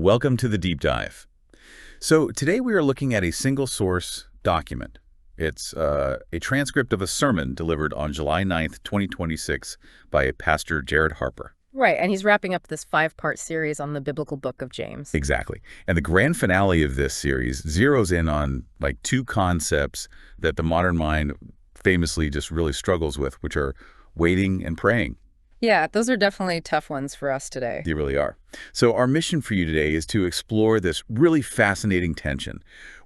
welcome to the deep dive. So today we are looking at a single source document. It's a transcript of a sermon delivered on July 9th, 2026 by Pastor Jared Harper. Right, and he's wrapping up this 5-part series on the biblical book of James. Exactly. And the grand finale of this series zeroes in on like two concepts that the modern mind famously just really struggles with, which are waiting and praying. Yeah, those are definitely tough ones for us today. They really are. So our mission for you today is to explore this really fascinating tension.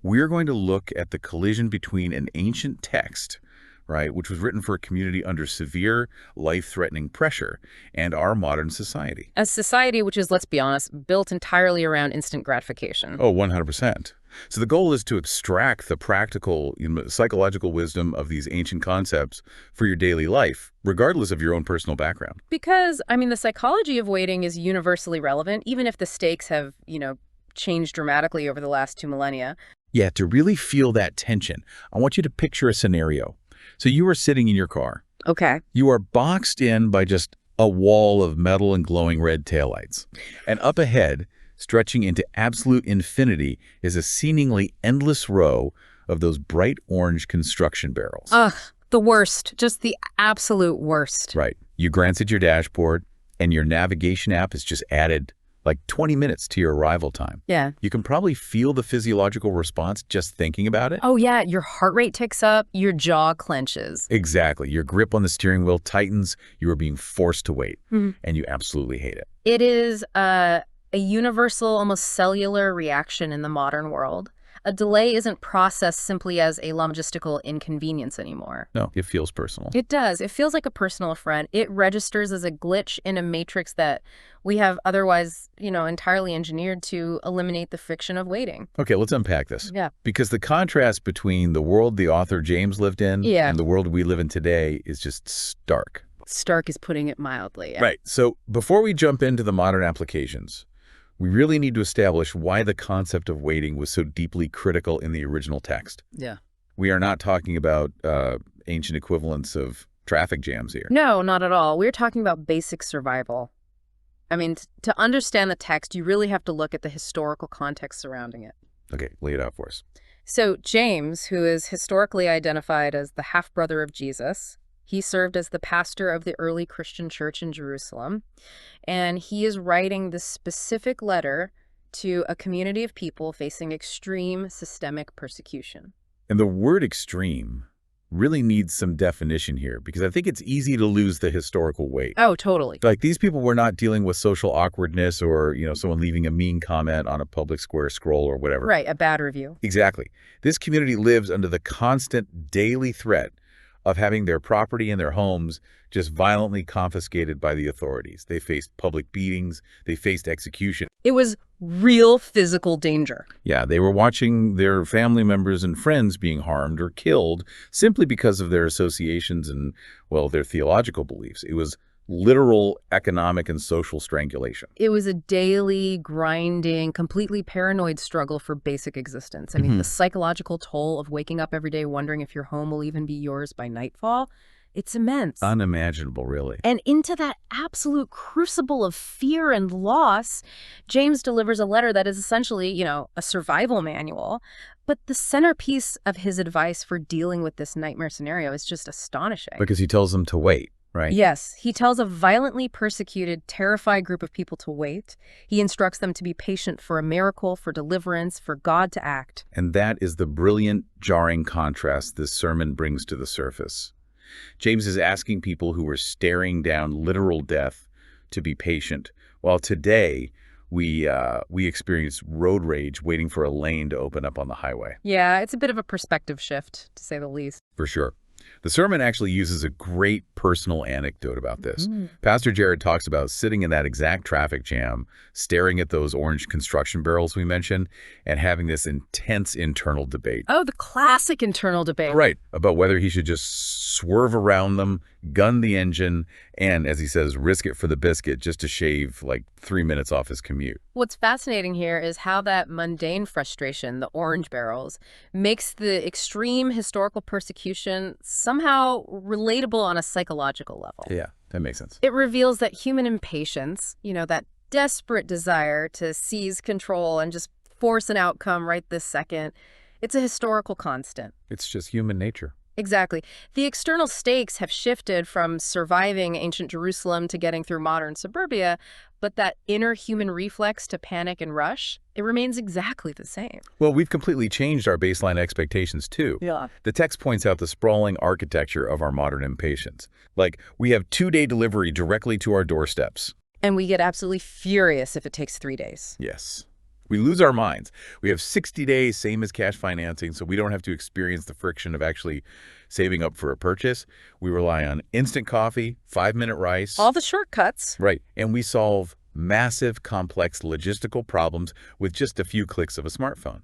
We're going to look at the collision between an ancient text, right, which was written for a community under severe, life-threatening pressure, and our modern society. A society which is, let's be honest, built entirely around instant gratification. Oh, 100%. So the goal is to extract the practical, psychological wisdom of these ancient concepts for your daily life, regardless of your own personal background. Because, the psychology of waiting is universally relevant, even if the stakes have, changed dramatically over the last 2 millennia. Yeah, to really feel that tension, I want you to picture a scenario. So you are sitting in your car. Okay. You are boxed in by just a wall of metal and glowing red taillights. And up ahead, stretching into absolute infinity, is a seemingly endless row of those bright orange construction barrels. Ugh, the worst. Just the absolute worst. Right. You glance at your dashboard, and your navigation app has just added like 20 minutes to your arrival time. Yeah. You can probably feel the physiological response just thinking about it. Oh, yeah. Your heart rate ticks up. Your jaw clenches. Exactly. Your grip on the steering wheel tightens. You are being forced to wait, and you absolutely hate it. It is a universal, almost cellular reaction in the modern world. A delay isn't processed simply as a logistical inconvenience anymore. No, it feels personal. It does. It feels like a personal affront. It registers as a glitch in a matrix that we have otherwise, entirely engineered to eliminate the friction of waiting. Okay, let's unpack this. Yeah. Because the contrast between the world the author James lived in and the world we live in today is just stark. Stark is putting it mildly. Yeah. Right. So before we jump into the modern applications, we really need to establish why the concept of waiting was so deeply critical in the original text. Yeah. We are not talking about ancient equivalents of traffic jams here. No, not at all. We're talking about basic survival. To understand the text, you really have to look at the historical context surrounding it. Okay, lay it out for us. So James, who is historically identified as the half-brother of Jesus, he served as the pastor of the early Christian church in Jerusalem, and he is writing this specific letter to a community of people facing extreme systemic persecution. And the word extreme really needs some definition here, because I think it's easy to lose the historical weight. Oh, totally. Like, these people were not dealing with social awkwardness or, someone leaving a mean comment on a public square scroll or whatever. Right, a bad review. Exactly. This community lives under the constant daily threat of having their property and their homes just violently confiscated by the authorities. They faced public beatings. They faced execution. It was real physical danger. Yeah, they were watching their family members and friends being harmed or killed simply because of their associations and, their theological beliefs. It was literal economic and social strangulation. It was a daily, grinding, completely paranoid struggle for basic existence. The psychological toll of waking up every day wondering if your home will even be yours by nightfall, it's immense. Unimaginable, really. And into that absolute crucible of fear and loss, James delivers a letter that is essentially, a survival manual. But the centerpiece of his advice for dealing with this nightmare scenario is just astonishing. Because he tells them to wait. Right. Yes. He tells a violently persecuted, terrified group of people to wait. He instructs them to be patient for a miracle, for deliverance, for God to act. And that is the brilliant, jarring contrast this sermon brings to the surface. James is asking people who were staring down literal death to be patient, while today we experience road rage waiting for a lane to open up on the highway. Yeah, it's a bit of a perspective shift, to say the least. For sure. The sermon actually uses a great personal anecdote about this. Pastor Jared talks about sitting in that exact traffic jam, staring at those orange construction barrels we mentioned, and having this intense internal debate. Oh, the classic internal debate. Right, about whether he should just swerve around them, gun the engine, and, as he says, risk it for the biscuit just to shave like 3 minutes off his commute. What's fascinating here is how that mundane frustration, the orange barrels, makes the extreme historical persecution somehow relatable on a psychological level. Yeah, that makes sense. It reveals that human impatience, that desperate desire to seize control and just force an outcome right this second. It's a historical constant. It's just human nature. Exactly. The external stakes have shifted from surviving ancient Jerusalem to getting through modern suburbia, but that inner human reflex to panic and rush, it remains exactly the same. Well, we've completely changed our baseline expectations, too. Yeah. The text points out the sprawling architecture of our modern impatience. Like, we have 2-day delivery directly to our doorsteps. And we get absolutely furious if it takes 3 days. Yes. We lose our minds. We have 60 days, same as cash financing, so we don't have to experience the friction of actually saving up for a purchase. We rely on instant coffee, 5-minute rice. All the shortcuts. Right. And we solve massive, complex logistical problems with just a few clicks of a smartphone.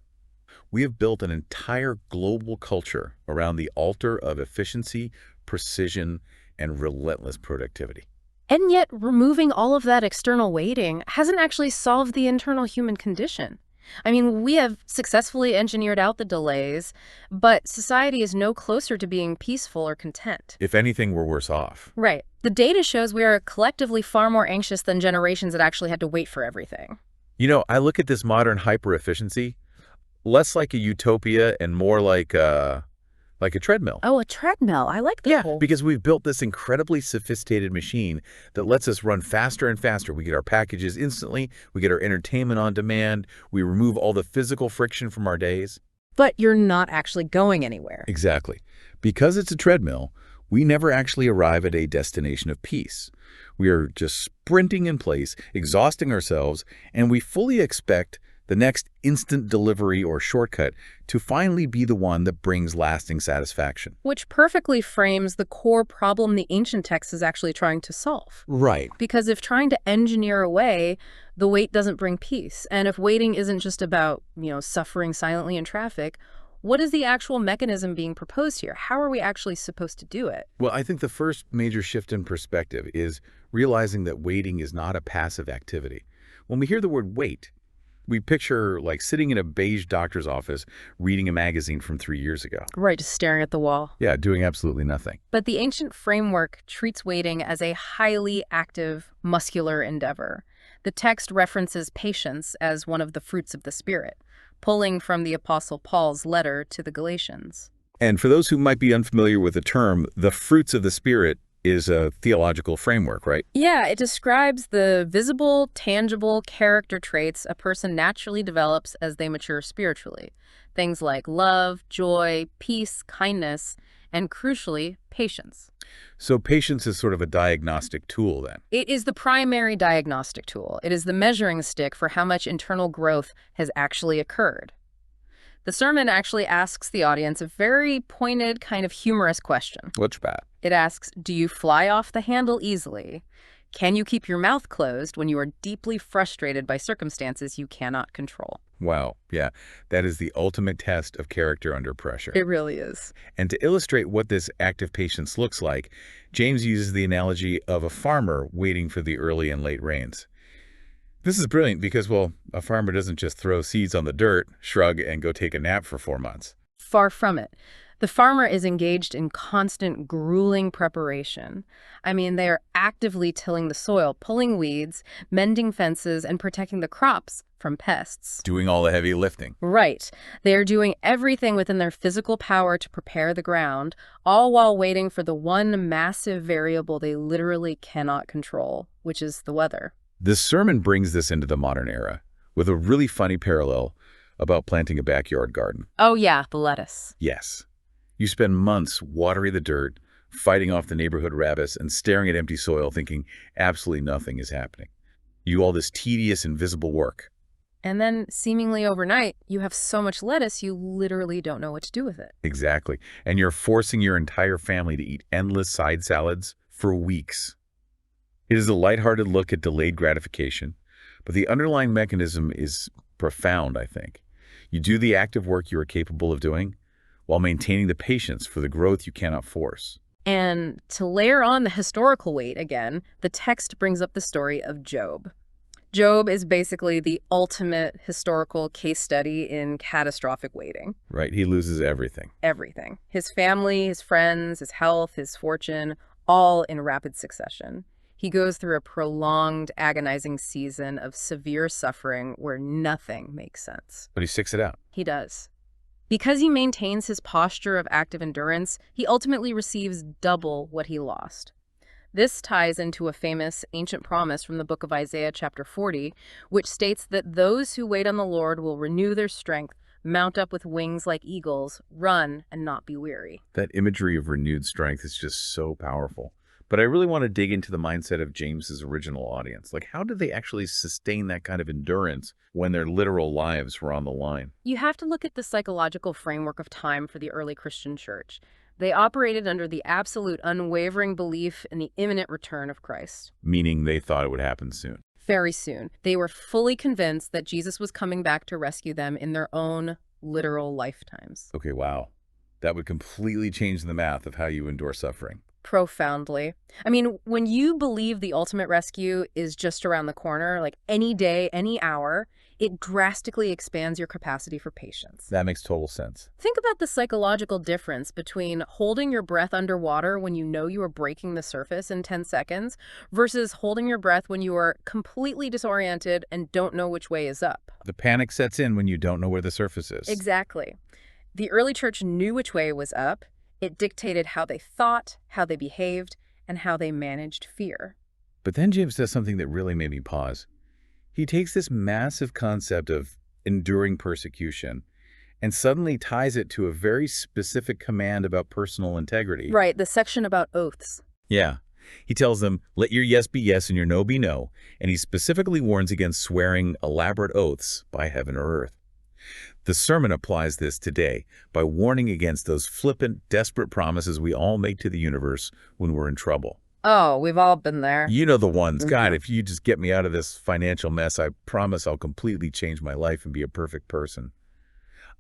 We have built an entire global culture around the altar of efficiency, precision, and relentless productivity. And yet, removing all of that external waiting hasn't actually solved the internal human condition. I mean, we have successfully engineered out the delays, but society is no closer to being peaceful or content. If anything, we're worse off. Right. The data shows we are collectively far more anxious than generations that actually had to wait for everything. You know, I look at this modern hyper-efficiency less like a utopia and more like a treadmill. Oh, a treadmill. I like that. Yeah, because we've built this incredibly sophisticated machine that lets us run faster and faster. We get our packages instantly. We get our entertainment on demand. We remove all the physical friction from our days. But you're not actually going anywhere. Exactly. Because it's a treadmill, we never actually arrive at a destination of peace. We are just sprinting in place, exhausting ourselves, and we fully expect the next instant delivery or shortcut to finally be the one that brings lasting satisfaction. Which perfectly frames the core problem the ancient text is actually trying to solve. Right. Because if trying to engineer away, the wait doesn't bring peace. And if waiting isn't just about, suffering silently in traffic, what is the actual mechanism being proposed here? How are we actually supposed to do it? Well, I think the first major shift in perspective is realizing that waiting is not a passive activity. When we hear the word wait, we picture like sitting in a beige doctor's office reading a magazine from 3 years ago. Right, just staring at the wall. Yeah, doing absolutely nothing. But the ancient framework treats waiting as a highly active, muscular endeavor. The text references patience as one of the fruits of the Spirit, pulling from the Apostle Paul's letter to the Galatians. And for those who might be unfamiliar with the term, the fruits of the Spirit is a theological framework, right? Yeah, it describes the visible, tangible character traits a person naturally develops as they mature spiritually. Things like love, joy, peace, kindness, and crucially, patience. So patience is sort of a diagnostic tool then? It is the primary diagnostic tool. It is the measuring stick for how much internal growth has actually occurred. The sermon actually asks the audience a very pointed, kind of humorous question. What's that? It asks, do you fly off the handle easily? Can you keep your mouth closed when you are deeply frustrated by circumstances you cannot control? Wow, yeah, that is the ultimate test of character under pressure. It really is. And to illustrate what this active patience looks like, James uses the analogy of a farmer waiting for the early and late rains. This is brilliant because, well, a farmer doesn't just throw seeds on the dirt, shrug, and go take a nap for 4 months. Far from it. The farmer is engaged in constant, grueling preparation. I mean, they are actively tilling the soil, pulling weeds, mending fences, and protecting the crops from pests. Doing all the heavy lifting. Right. They are doing everything within their physical power to prepare the ground, all while waiting for the one massive variable they literally cannot control, which is the weather. This sermon brings this into the modern era with a really funny parallel about planting a backyard garden. Oh yeah, the lettuce. Yes. You spend months watering the dirt, fighting off the neighborhood rabbits, and staring at empty soil thinking absolutely nothing is happening. You do all this tedious, invisible work. And then, seemingly overnight, you have so much lettuce you literally don't know what to do with it. Exactly. And you're forcing your entire family to eat endless side salads for weeks. It is a lighthearted look at delayed gratification, but the underlying mechanism is profound, I think. You do the active work you are capable of doing while maintaining the patience for the growth you cannot force. And to layer on the historical weight again, the text brings up the story of Job. Job is basically the ultimate historical case study in catastrophic waiting. Right, he loses everything. Everything. His family, his friends, his health, his fortune, all in rapid succession. He goes through a prolonged, agonizing season of severe suffering where nothing makes sense. But he sticks it out. He does. Because he maintains his posture of active endurance, he ultimately receives double what he lost. This ties into a famous ancient promise from the book of Isaiah chapter 40, which states that those who wait on the Lord will renew their strength, mount up with wings like eagles, run and not be weary. That imagery of renewed strength is just so powerful. But I really want to dig into the mindset of James's original audience. Like, how did they actually sustain that kind of endurance when their literal lives were on the line? You have to look at the psychological framework of time for the early Christian church. They operated under the absolute unwavering belief in the imminent return of Christ. Meaning they thought it would happen soon. Very soon. They were fully convinced that Jesus was coming back to rescue them in their own literal lifetimes. Okay, wow. That would completely change the math of how you endure suffering. Profoundly. I mean, when you believe the ultimate rescue is just around the corner, like any day, any hour, it drastically expands your capacity for patience. That makes total sense. Think about the psychological difference between holding your breath underwater when you know you are breaking the surface in 10 seconds versus holding your breath when you are completely disoriented and don't know which way is up. The panic sets in when you don't know where the surface is. Exactly. The early church knew which way was up. It dictated how they thought, how they behaved, and how they managed fear. But then James does something that really made me pause. He takes this massive concept of enduring persecution and suddenly ties it to a very specific command about personal integrity. Right, the section about oaths. Yeah. He tells them, let your yes be yes and your no be no, and he specifically warns against swearing elaborate oaths by heaven or earth. The sermon applies this today by warning against those flippant, desperate promises we all make to the universe when we're in trouble. Oh, we've all been there. You know the ones. God, if you just get me out of this financial mess, I promise I'll completely change my life and be a perfect person.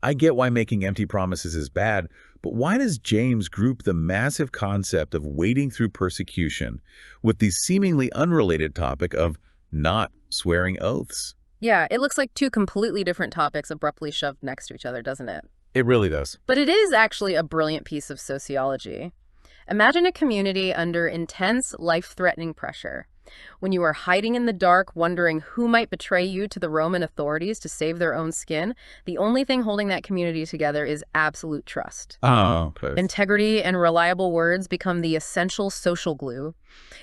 I get why making empty promises is bad, but why does James group the massive concept of wading through persecution with the seemingly unrelated topic of not swearing oaths? Yeah, it looks like two completely different topics abruptly shoved next to each other, doesn't it? It really does. But it is actually a brilliant piece of sociology. Imagine a community under intense, life-threatening pressure. When you are hiding in the dark, wondering who might betray you to the Roman authorities to save their own skin, the only thing holding that community together is absolute trust. Oh, okay. Integrity and reliable words become the essential social glue.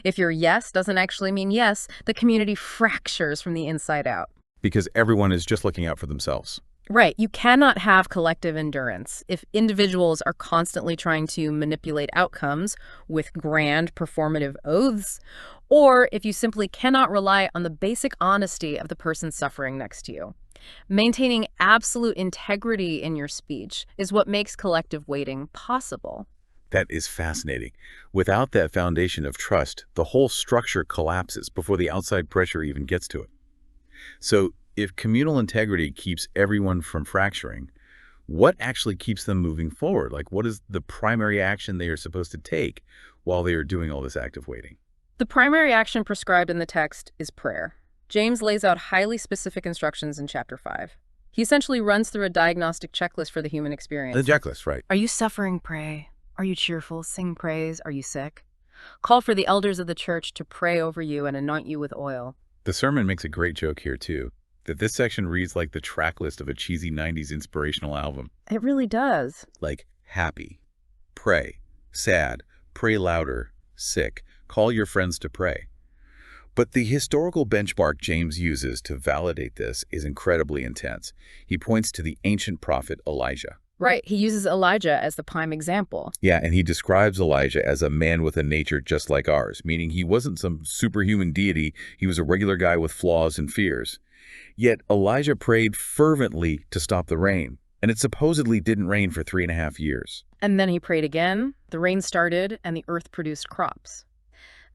If your yes doesn't actually mean yes, the community fractures from the inside out. Because everyone is just looking out for themselves. Right. You cannot have collective endurance if individuals are constantly trying to manipulate outcomes with grand performative oaths, or if you simply cannot rely on the basic honesty of the person suffering next to you. Maintaining absolute integrity in your speech is what makes collective waiting possible. That is fascinating. Without that foundation of trust, the whole structure collapses before the outside pressure even gets to it. So if communal integrity keeps everyone from fracturing, what actually keeps them moving forward? Like, what is the primary action they are supposed to take while they are doing all this active waiting? The primary action prescribed in the text is prayer. James lays out highly specific instructions in chapter 5. He essentially runs through a diagnostic checklist for the human experience. The checklist, right. Are you suffering? Pray. Are you cheerful? Sing praise. Are you sick? Call for the elders of the church to pray over you and anoint you with oil. The sermon makes a great joke here, too, that this section reads like the track list of a cheesy 90s inspirational album. It really does. Like happy, pray, sad, pray louder, sick, call your friends to pray. But the historical benchmark James uses to validate this is incredibly intense. He points to the ancient prophet Elijah. Right. He uses Elijah as the prime example. Yeah, and he describes Elijah as a man with a nature just like ours, meaning he wasn't some superhuman deity. He was a regular guy with flaws and fears. Yet Elijah prayed fervently to stop the rain, and it supposedly didn't rain for 3.5 years. And then he prayed again, the rain started, and the earth produced crops.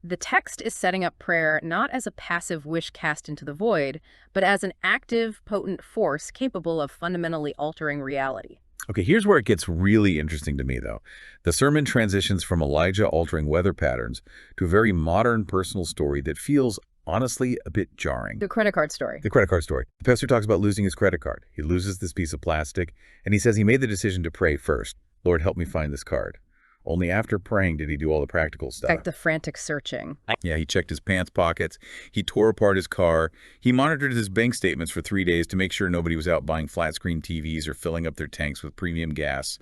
The text is setting up prayer not as a passive wish cast into the void, but as an active, potent force capable of fundamentally altering reality. Okay, here's where it gets really interesting to me, though. The sermon transitions from Elijah altering weather patterns to a very modern personal story that feels, honestly, a bit jarring. The credit card story. The credit card story. The pastor talks about losing his credit card. He loses this piece of plastic, and he says he made the decision to pray first. Lord, help me find this card. Only after praying did he do all the practical stuff. Like the frantic searching. Yeah, he checked his pants pockets, he tore apart his car, he monitored his bank statements for 3 days to make sure nobody was out buying flat-screen TVs or filling up their tanks with premium gas.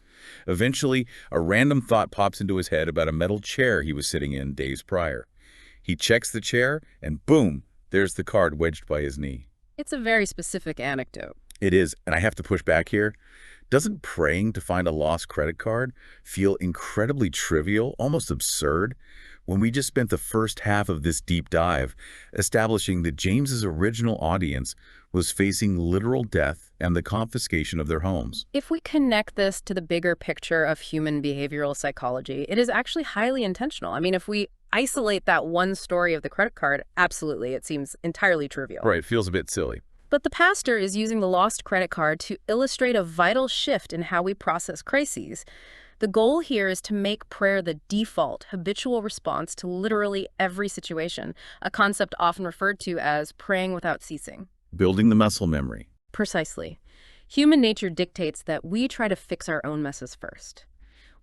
Eventually, a random thought pops into his head about a metal chair he was sitting in days prior. He checks the chair, and boom, there's the card wedged by his knee. It's a very specific anecdote. It is, and I have to push back here. Doesn't praying to find a lost credit card feel incredibly trivial, almost absurd, when we just spent the first half of this deep dive establishing that James's original audience was facing literal death and the confiscation of their homes? If we connect this to the bigger picture of human behavioral psychology, it is actually highly intentional. I mean, if we isolate that one story of the credit card, absolutely, it seems entirely trivial. Right, it feels a bit silly. But the pastor is using the lost credit card to illustrate a vital shift in how we process crises. The goal here is to make prayer the default, habitual response to literally every situation, a concept often referred to as praying without ceasing. Building the muscle memory. Precisely. Human nature dictates that we try to fix our own messes first.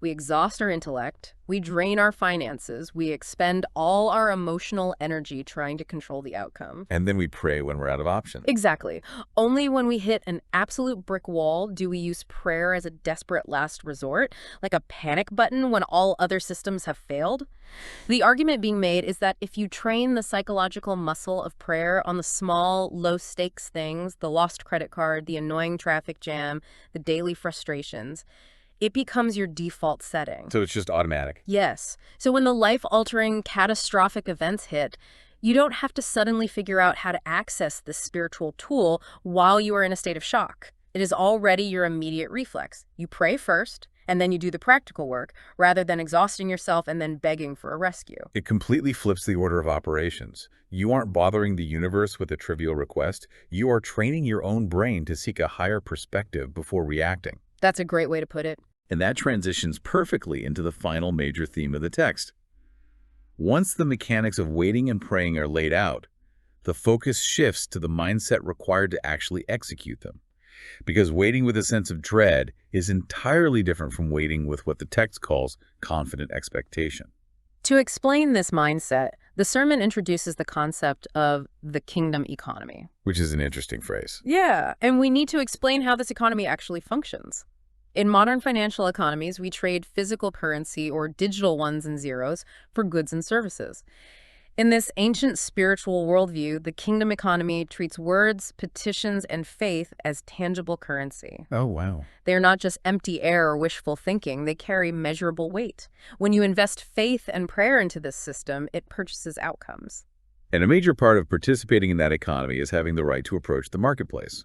We exhaust our intellect, we drain our finances, we expend all our emotional energy trying to control the outcome. And then we pray when we're out of options. Exactly. Only when we hit an absolute brick wall do we use prayer as a desperate last resort, like a panic button when all other systems have failed. The argument being made is that if you train the psychological muscle of prayer on the small, low-stakes things, the lost credit card, the annoying traffic jam, the daily frustrations, it becomes your default setting. So it's just automatic. Yes. So when the life-altering, catastrophic events hit, you don't have to suddenly figure out how to access this spiritual tool while you are in a state of shock. It is already your immediate reflex. You pray first, and then you do the practical work, rather than exhausting yourself and then begging for a rescue. It completely flips the order of operations. You aren't bothering the universe with a trivial request. You are training your own brain to seek a higher perspective before reacting. That's a great way to put it. And that transitions perfectly into the final major theme of the text. Once the mechanics of waiting and praying are laid out, the focus shifts to the mindset required to actually execute them. Because waiting with a sense of dread is entirely different from waiting with what the text calls confident expectation. To explain this mindset, the sermon introduces the concept of the kingdom economy. Which is an interesting phrase. Yeah, and we need to explain how this economy actually functions. In modern financial economies, we trade physical currency or digital ones and zeros for goods and services. In this ancient spiritual worldview, the kingdom economy treats words, petitions, and faith as tangible currency. Oh, wow. They are not just empty air or wishful thinking, they carry measurable weight. When you invest faith and prayer into this system, it purchases outcomes. And a major part of participating in that economy is having the right to approach the marketplace.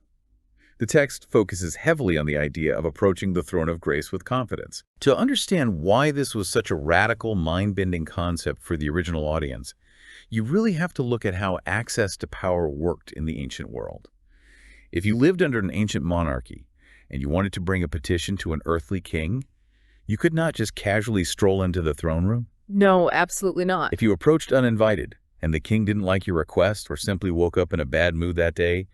The text focuses heavily on the idea of approaching the throne of grace with confidence. To understand why this was such a radical, mind-bending concept for the original audience, you really have to look at how access to power worked in the ancient world. If you lived under an ancient monarchy and you wanted to bring a petition to an earthly king, you could not just casually stroll into the throne room. No, absolutely not. If you approached uninvited and the king didn't like your request or simply woke up in a bad mood that day,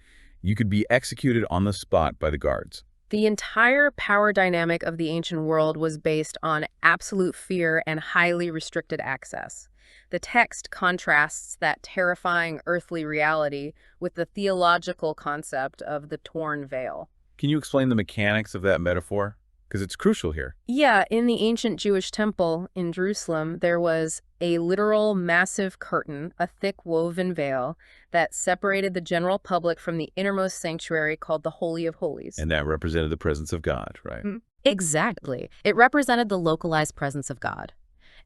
you could be executed on the spot by the guards. The entire power dynamic of the ancient world was based on absolute fear and highly restricted access. The text contrasts that terrifying earthly reality with the theological concept of the torn veil. Can you explain the mechanics of that metaphor? Because it's crucial here. Yeah, in the ancient Jewish temple in Jerusalem, there was a literal massive curtain, a thick woven veil, that separated the general public from the innermost sanctuary called the Holy of Holies. And that represented the presence of God, right? Exactly. It represented the localized presence of God.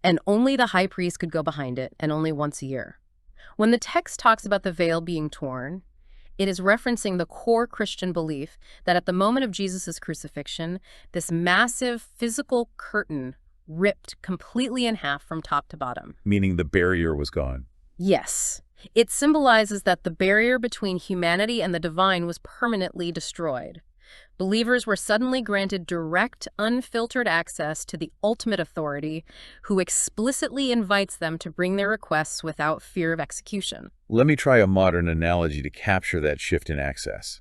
And only the high priest could go behind it, and only once a year. When the text talks about the veil being torn, it is referencing the core Christian belief that at the moment of Jesus' crucifixion, this massive physical curtain ripped completely in half from top to bottom. Meaning the barrier was gone. Yes. It symbolizes that the barrier between humanity and the divine was permanently destroyed. Believers were suddenly granted direct, unfiltered access to the ultimate authority, who explicitly invites them to bring their requests without fear of execution. Let me try a modern analogy to capture that shift in access.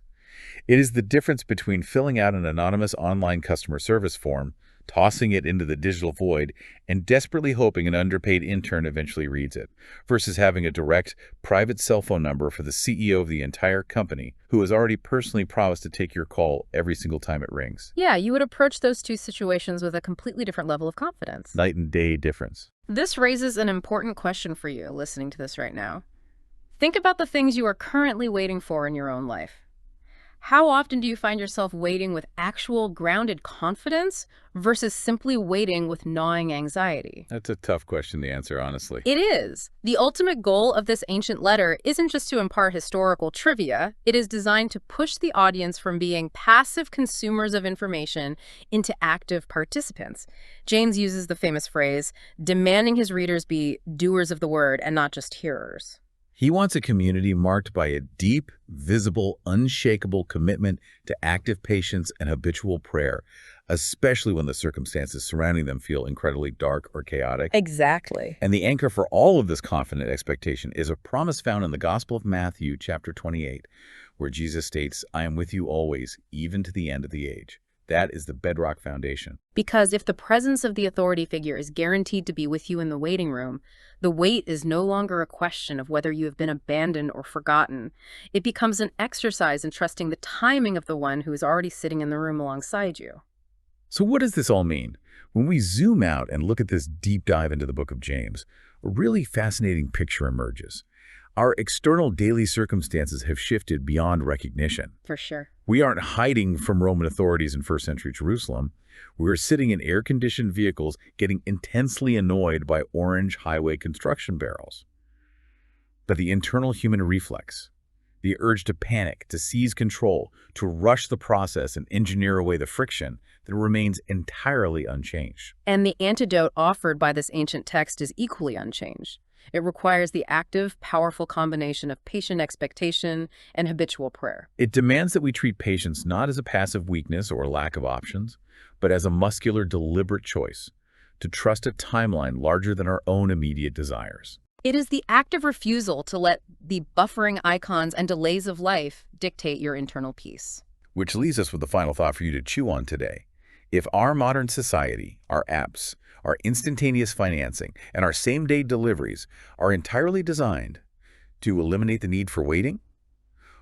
It is the difference between filling out an anonymous online customer service form tossing it into the digital void and desperately hoping an underpaid intern eventually reads it, versus having a direct, private cell phone number for the CEO of the entire company who has already personally promised to take your call every single time it rings. Yeah, you would approach those two situations with a completely different level of confidence. Night and day difference. This raises an important question for you listening to this right now. Think about the things you are currently waiting for in your own life. How often do you find yourself waiting with actual grounded confidence versus simply waiting with gnawing anxiety? That's a tough question to answer, honestly. It is. The ultimate goal of this ancient letter isn't just to impart historical trivia. It is designed to push the audience from being passive consumers of information into active participants. James uses the famous phrase, demanding his readers be doers of the word and not just hearers. He wants a community marked by a deep, visible, unshakable commitment to active patience and habitual prayer, especially when the circumstances surrounding them feel incredibly dark or chaotic. Exactly. And the anchor for all of this confident expectation is a promise found in the Gospel of Matthew, chapter 28, where Jesus states, "I am with you always, even to the end of the age." That is the bedrock foundation. Because if the presence of the authority figure is guaranteed to be with you in the waiting room, the wait is no longer a question of whether you have been abandoned or forgotten. It becomes an exercise in trusting the timing of the one who is already sitting in the room alongside you. So what does this all mean? When we zoom out and look at this deep dive into the book of James, a really fascinating picture emerges. Our external daily circumstances have shifted beyond recognition. For sure. We aren't hiding from Roman authorities in first century Jerusalem. We're sitting in air-conditioned vehicles getting intensely annoyed by orange highway construction barrels. But the internal human reflex, the urge to panic, to seize control, to rush the process and engineer away the friction, that remains entirely unchanged. And the antidote offered by this ancient text is equally unchanged. It requires the active, powerful combination of patient expectation and habitual prayer. It demands that we treat patience not as a passive weakness or lack of options, but as a muscular, deliberate choice to trust a timeline larger than our own immediate desires. It is the active refusal to let the buffering icons and delays of life dictate your internal peace. Which leaves us with the final thought for you to chew on today. If our modern society, our apps, our instantaneous financing, and our same-day deliveries are entirely designed to eliminate the need for waiting,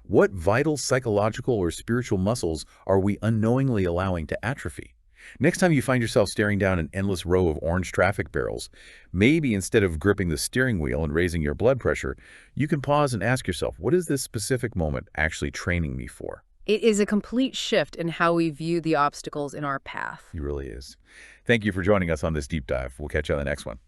what vital psychological or spiritual muscles are we unknowingly allowing to atrophy? Next time you find yourself staring down an endless row of orange traffic barrels, maybe instead of gripping the steering wheel and raising your blood pressure, you can pause and ask yourself, what is this specific moment actually training me for? It is a complete shift in how we view the obstacles in our path. It really is. Thank you for joining us on this deep dive. We'll catch you on the next one.